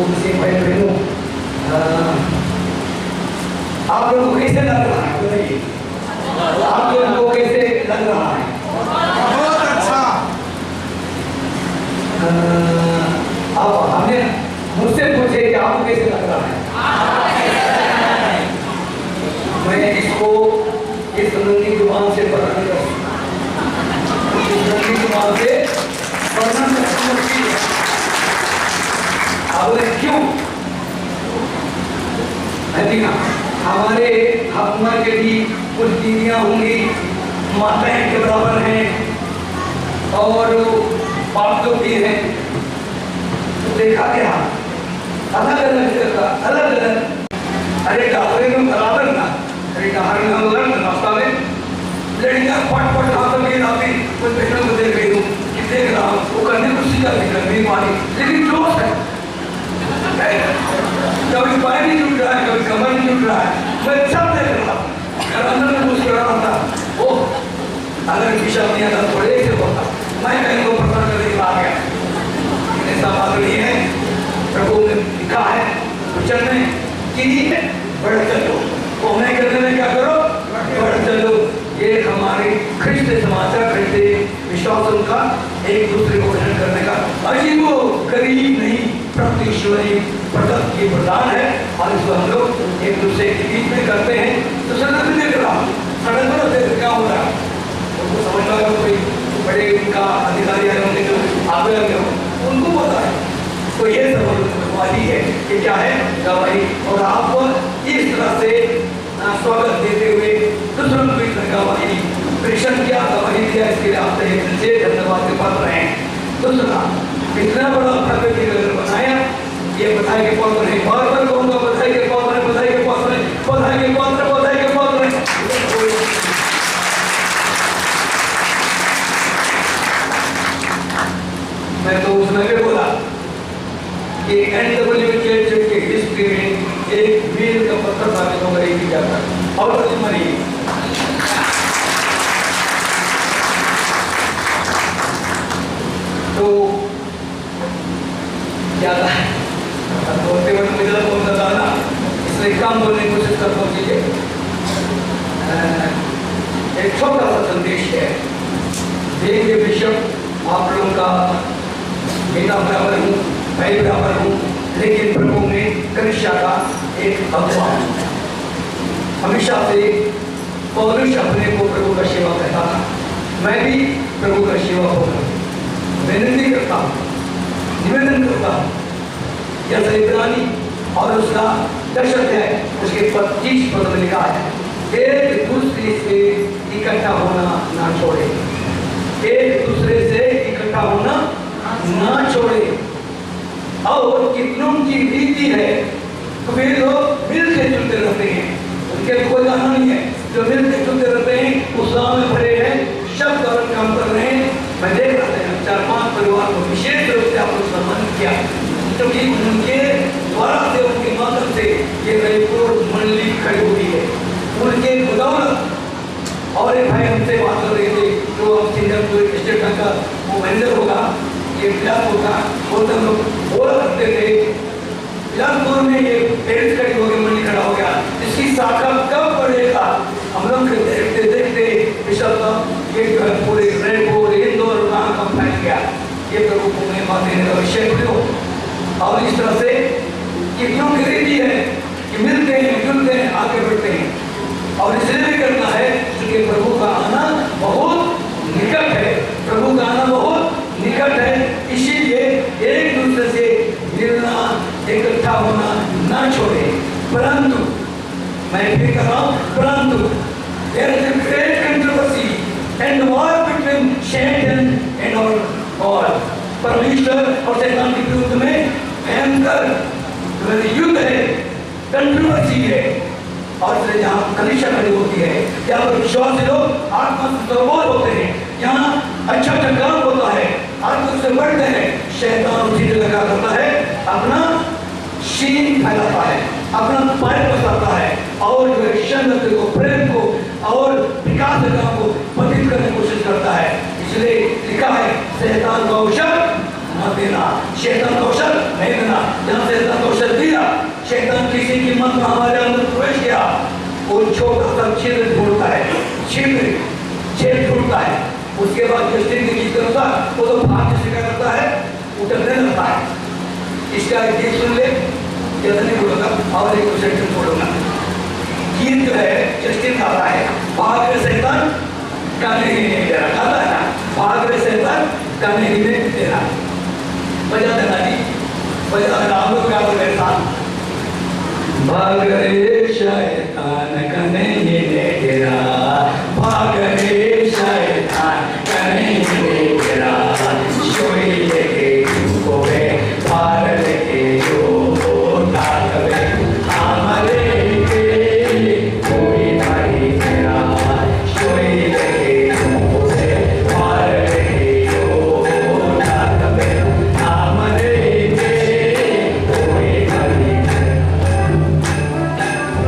मुझसे भाई बहनों, आप लोगों को कैसे लग रहा है बताइए? आप लोगों को कैसे लग रहा है? बहुत अच्छा। अब हमने मुझसे पूछे कि आपको कैसे लग रहा है? मैं इसको इस नंगी जुबान से वर्णन कर सकता, इस नंगी जुबान से वर्णन कर सकता। अब क्यों? हमारे हमारे भी कुछ दीदियाँ होंगी, माताएं के बराबर हैं और बाप लोग भी हैं। तो देखा क्या अलग अलग जगह अलग अलग, अरे डाकरे में बराबर ना, अरे डाकरे में अलग रास्ता में लड़कियाँ पट पट हाथ में लाती, कुछ बहनों को देख रही हूँ कि देख रहा हूँ वो करने को सीधा दिख रहा है पानी, लेकिन जोश है, कभी पैर नहीं टूट रहा है, कभी कमर नहीं टूट रहा है, मैं सब देख रहा हूँ। अंदर में कुछ कर रहा था, ओह अगर बिशप नहीं आता थोड़े से होता, मैं कहीं को प्रकट करने के आ गया। ऐसा बात नहीं है, प्रभु ने लिखा है वचन में कि बढ़ चलो, वो नहीं करने में क्या करो, बढ़ चलो। ये हमारे ख्रिस्ती समाचार, ख्रिस्ती विश्वास उनका एक दूसरे को ग्रहण करने का अजीबो गरीब नहीं प्रतिश्वरी प्रदत्त की प्रदान है, और इसको हम लोग एक दूसरे के बीच में करते हैं। तो सड़क में देख रहा हूँ, सड़क पर देख क्या हो रहा है, उनको समझ लगा कोई बड़े उनका अधिकारी आए होंगे जो आगे लगे हो, उनको पता है। तो ये सब गवाही है कि क्या है गवाही, और आप इस तरह से स्वागत देते हुए दूसरों को इस गवाही प्रेषण किया, गवाही दिया, इसके लिए आपसे धन्यवाद के पात्र हैं। दूसरा इतना बड़ा प्रकृति बनाया, ये बधाई के पात्र है, बार बार कहूँगा बधाई के पात्र है, बधाई के पात्र है, बधाई के पात्र, बधाई के पात्र है। मैं तो उसमें भी बोला कि NWGEL के हिस्ट्री में एक मील का पत्थर साबित होकर एक ही जाता है, और मरी तो ज्यादा बोलते वक्त मुझे बोल रहा ना, इसलिए कम बोलने की कोशिश करता हूँ। चीजें एक छोटा सा संदेश है, देखिए बिशप आप लोगों का पिता बराबर हूँ, भाई बराबर हूँ, लेकिन प्रभु में कनिष्ठा का एक अगुआ हमेशा से पौरुष अपने को प्रभु का सेवा करता था। मैं भी प्रभु का सेवा होगा विनती करता हूँ, निवेदन करता हूँ। जैसे इब्रानी और उसका 10 अध्याय उसके 25 पद में लिखा है, एक दूसरे से इकट्ठा होना ना छोड़े, एक दूसरे से इकट्ठा होना ना छोड़े। और कितनों की रीति है तो वे लोग मिलते जुलते रहते हैं, उनके कोई गाना नहीं है, जो मिलते जुलते रहते हैं उत्साह में भरे हैं, शब्द और काम कर रहे हैं। मैं देख रहा था 4-5 परिवार को विशेष रूप से आपको सम्मानित किया, क्योंकि उनके द्वारा से उनके माध्यम से ये रायपुर मंडली खड़ी हुई है, उनके बदौलत। और एक भाई हमसे बात कर रहे थे जो अब सिंगापुर स्टेट बैंक का वो मैनेजर होगा, ये बिलासपुर का, वो सब लोग बोला करते थे बिलासपुर में ये पेरिस खड़ी हो गई, मंडी खड़ा हो गया, इसकी शाखा कब बढ़ेगा। हम लोग देखते देखते ये पूरे रायपुर इंदौर कहाँ कब फैल गया। ये प्रभु को मैं बात देने का विषय हो, और इस तरह से कि क्यों रीति है कि मिलते हैं जुलते हैं आगे बढ़ते हैं, और इसलिए भी करना है क्योंकि प्रभु का आना बहुत निकट है, प्रभु का आना बहुत निकट है। इसीलिए एक दूसरे से मिलना इकट्ठा होना ना छोड़े। परंतु मैं फिर कर रहा हूँ, परंतु there is a great controversy and war between Satan and our God। परमेश्वर और शैतान के विरुद्ध में भयंकर युद्ध है, कंट्रोवर्सी है, और इसलिए जहाँ कनिष्ठा खड़ी होती है, यहाँ पर विश्वासी लोग आत्मा से सरबोध होते हैं, यहाँ अच्छा अच्छा काम होता है, आत्मा से बढ़ते हैं। शैतान उसी जगह क्या करता है, अपना शीन फैलाता है, अपना पैर बसाता है, और जो है संगत को, प्रेम को और विकास को पतित करने की कोशिश करता है। इसलिए लिखा है शैतान का अवसर न देना, शैतान का अवसर नहीं देना। जहाँ शैतान होता वो तो भाग्य से क्या करता है, उतरने लगता है। इसका एक गीत सुन ले, ज्यादा नहीं बोलूंगा और एक सेंटेंस बोलूंगा। गीत जो है जस्टिन गाता है, भाग रे शैतान करने ही नहीं दे रहा, गाता है ना, भाग रे शैतान करने ही नहीं दे रहा। बजा देना जी, बजा देना, आप लोग क्या बोल रहे साथ, भाग रे शैतान करने ही नहीं दे रहा, भाग रे शैतान करने ही नहीं दे रहा, सोई लेके तुमको है भार लेके जो ताकवे हमारे के कोई नहीं तेरा, सोई लेके तुमको है भार लेके जो ताकवे हमारे के कोई नहीं तेरा।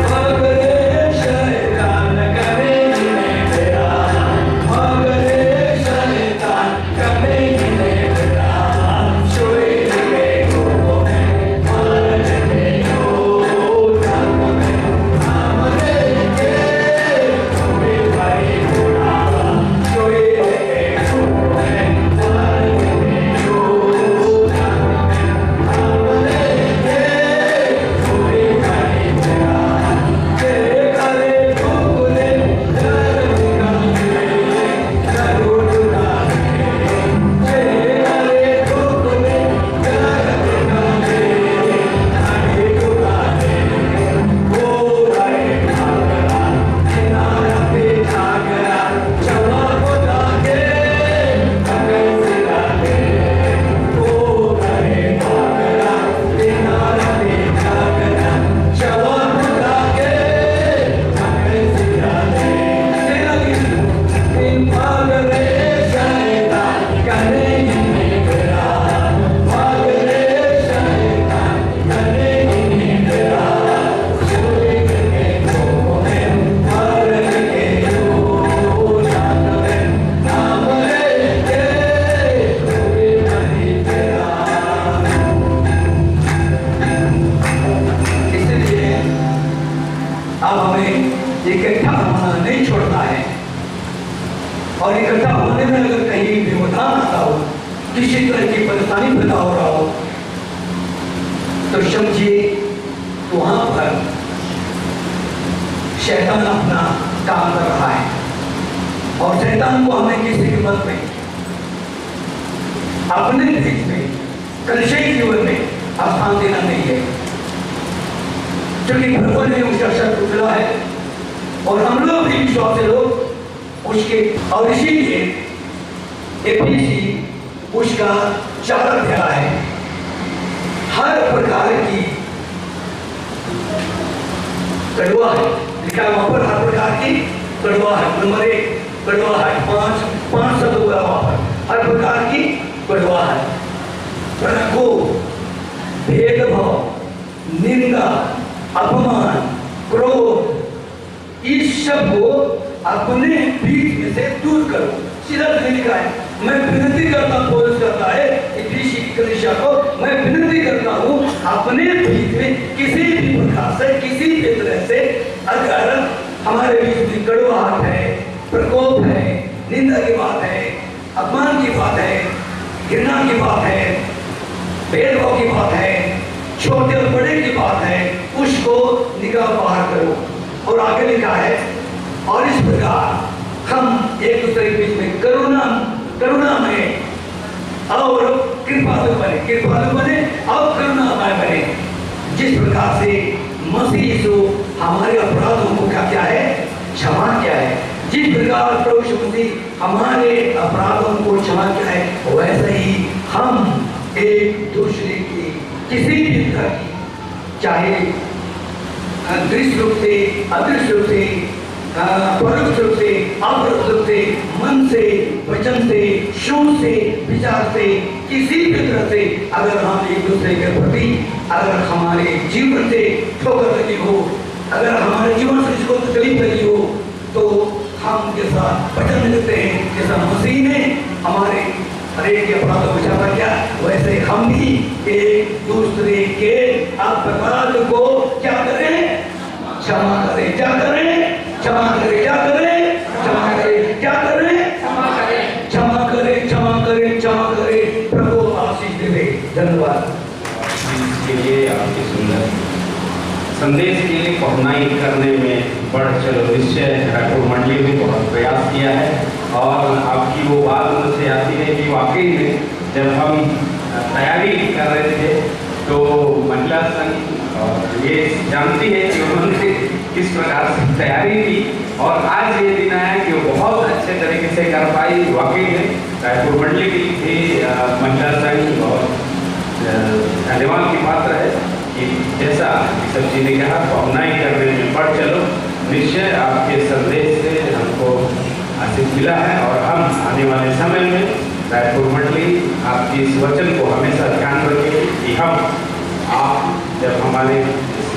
भाग रे शैतान करने ही नहीं तेरा, भाग रे शैतान करने ही नहीं तेरा, सोई लेके तुमको है भार लेके जो ताकवे हमारे के कोई नहीं तेरा, सोई लेके तुमको है भार लेके जो ताकवे हमारे के कोई नहीं तेरा। करे भूले कर दिखाए करो दुराए, करे भूले कर दिखाए अरे दुराए, वो राय भागरा किनारा पे जागरा चला खुदा के हमें सिरा दे, वो राय भागरा किनारा पे जागरा चला खुदा के हमें सिरा दे। तेरा इन भाग रे शैतान करने ही नहीं तेरा, भाग रे शैतान करने ही नहीं तेरा, सोई लेके तुमको है भार लेके जो ताकवे हमारे के कोई नहीं तेरा। इसलिए अब हमें इकट्ठा होना नहीं छोड़ना है, और इकट्ठा होने में अगर कहीं व्यवधान आता हो, किसी तरह की परेशानी पैदा हो रहा हो, तो समझिए वहां पर शैतान अपना काम कर रहा है, और शैतान को हमें किसी कीमत में अपने बीच में कलिसिया जीवन में स्थान देना नहीं है, क्योंकि भगवान ने उसका शब्द उतरा है और हम लोग भी विश्वासी लोग उसके, और इसीलिए एपीसी उसका 4 अध्याय है। हर प्रकार की कड़वाहट लिखा है वहां पर, हर प्रकार की कड़वाहट, नंबर 1 कड़वाहट, 5 शब्द हुआ वहां पर, हर प्रकार की कड़वाहट, प्रकोप, भेदभाव, निंदा, अपमान, क्रोध, इस सब को अपने बीच में से दूर करो। सीधा लिखा है, मैं विनती करता हूं, पौलुस करता है इफिसी की कलीसिया को, मैं विनती करता हूं अपने बीच में किसी भी प्रकार से, किसी भी तरह से अगर हमारे बीच में कड़वाहट है, प्रकोप है, निंदा की बात है, अपमान की बात है, घृणा की बात है, भेदभाव की बात है, छोटे और बड़े की बात है, उसको निकाल बाहर करो। और आगे लिखा है, और इस प्रकार हम एक दूसरे के बीच में करुणा में और कृपालु बने और करुणामय बने, जिस प्रकार से मसीह यीशु हमारे अपराधों को क्या है, क्षमा किया है, जिस प्रकार प्रभु यीशु मसीह हमारे अपराधों को क्षमा किया है, वैसे ही हम एक दूसरे की किसी भी तरह की, चाहे दृश्य रूप से, अदृश्य रूप से, परोक्ष रूप से, अपरोक्ष रूप से, मन से, वचन से, सोच से, विचार से, किसी भी तरह से अगर हम एक दूसरे के प्रति, अगर हमारे जीवन से ठोकर लगी हो, अगर हमारे जीवन से इसको तकलीफ लगी हो, तो हम जैसा वचन देते हैं, जैसा मसीह ने हमारे हरेक के अपराधों को क्षमा किया, वैसे हम भी एक दूसरे के अपराध को क्या करें, क्षमा करें। क्या करें? क्षमा करें। क्या करें? क्षमा करें। क्या करें? क्षमा करें। क्षमा करें। क्षमा धन्यवाद। इसके लिए आपके सुंदर संदेश के लिए पहुनाई करने में बढ़ चलो निश्चय रायपुर मंडली ने बहुत प्रयास किया है। और आपकी वो बात मुझसे आती है कि वाकई में जब हम तैयारी कर रहे थे तो महिला संघ ये जानती है कि उन्होंने किस प्रकार से तैयारी की और आज ये दिन आया कि वो बहुत अच्छे तरीके से कर पाई। वाकई में रायपुर मंडली की भी महिला संघ और धन्यवाद की पात्र है कि जैसा बिशप जी ने कहा पहुनाई करने में बढ़ चलो। निश्चय आपके संदेश से हमको आशीष मिला है और हम आने वाले समय में रायपुर मंडली आपकी इस वचन को हमेशा ध्यान रखें कि आप जब हमारे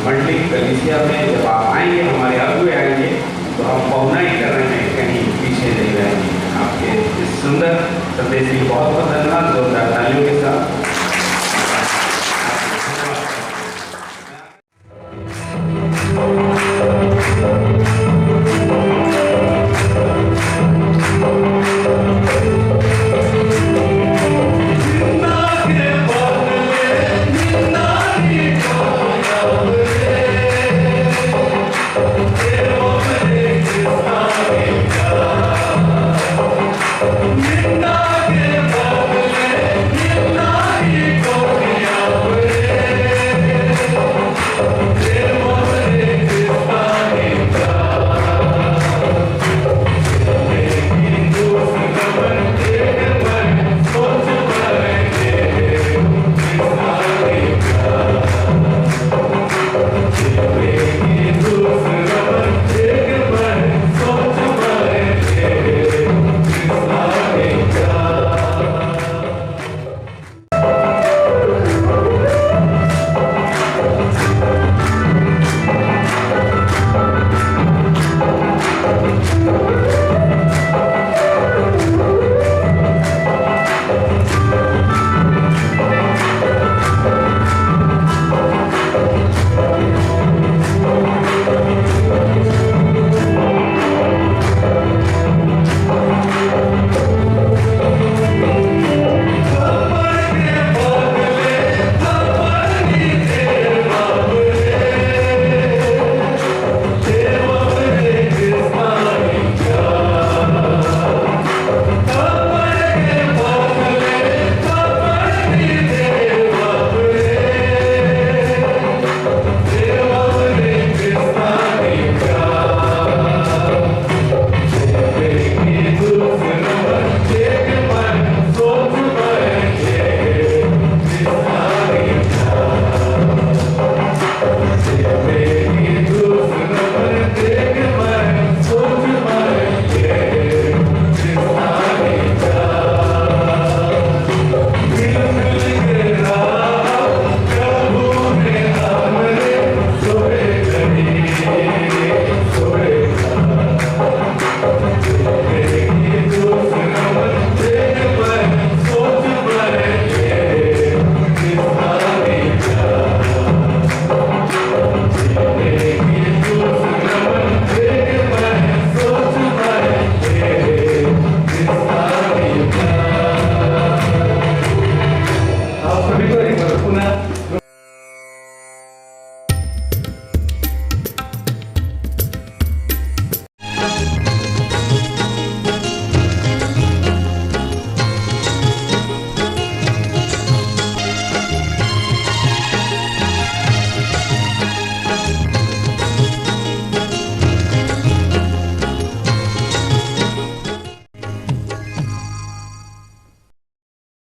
मंडली कलीसिया में जब आप आएंगे, हमारे अगुए आएंगे, तो हम पहुनाई करने में कहीं पीछे नहीं रहेंगे। आपके इस सुंदर संदेश की बहुत बहुत